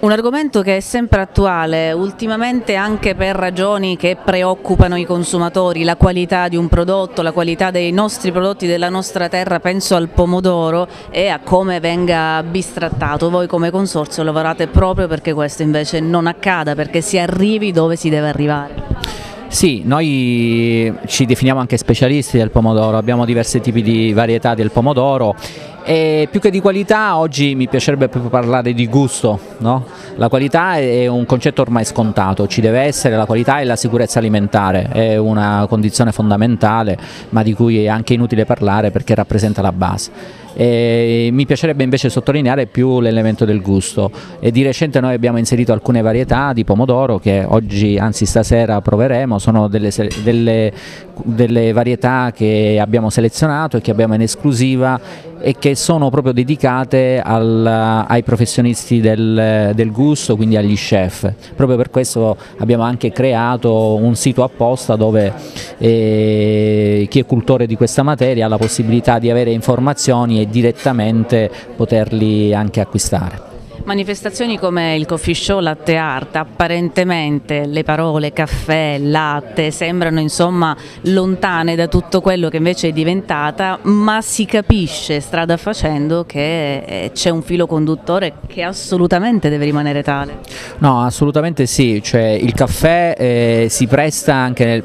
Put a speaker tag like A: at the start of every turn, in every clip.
A: Un argomento che è sempre attuale, ultimamente anche per ragioni che preoccupano i consumatori, la qualità di un prodotto, la qualità dei nostri prodotti della nostra terra, penso al pomodoro e a come venga bistrattato. Voi come consorzio lavorate proprio perché questo invece non accada, perché si arrivi dove si deve arrivare.
B: Sì, noi ci definiamo anche specialisti del pomodoro, abbiamo diversi tipi di varietà del pomodoro e più che di qualità oggi mi piacerebbe proprio parlare di gusto, no? La qualità è un concetto ormai scontato, ci deve essere la qualità e la sicurezza alimentare, è una condizione fondamentale ma di cui è anche inutile parlare perché rappresenta la base. Mi piacerebbe invece sottolineare più l'elemento del gusto e di recente noi abbiamo inserito alcune varietà di pomodoro che oggi, anzi stasera proveremo, sono delle varietà che abbiamo selezionato e che abbiamo in esclusiva e che sono proprio dedicate ai professionisti del gusto, quindi agli chef. Proprio per questo abbiamo anche creato un sito apposta dove chi è cultore di questa materia ha la possibilità di avere informazioni e direttamente poterli anche acquistare.
A: Manifestazioni come il coffee show Latte Art, apparentemente le parole caffè, latte sembrano insomma lontane da tutto quello che invece è diventata, ma si capisce strada facendo che c'è un filo conduttore che assolutamente deve rimanere tale.
B: No, assolutamente sì, cioè il caffè si presta anche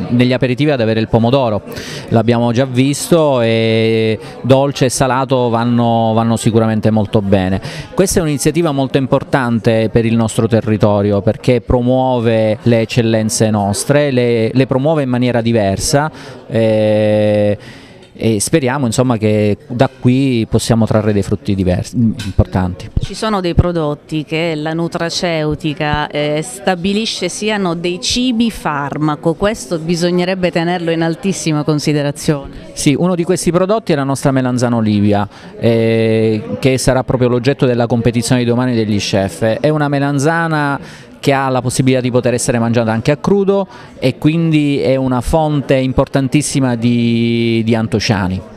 B: negli aperitivi ad avere il pomodoro, l'abbiamo già visto e dolce e salato vanno sicuramente molto bene. Questa è un'iniziativa molto importante per il nostro territorio perché promuove le eccellenze nostre, le promuove in maniera diversa e speriamo insomma che da qui possiamo trarre dei frutti importanti.
A: Ci sono dei prodotti che la nutraceutica stabilisce siano dei cibi farmaco, questo bisognerebbe tenerlo in altissima considerazione.
B: Sì, uno di questi prodotti è la nostra melanzana olivia, che sarà proprio l'oggetto della competizione di domani degli chef. È una melanzana che ha la possibilità di poter essere mangiata anche a crudo e quindi è una fonte importantissima di antociani.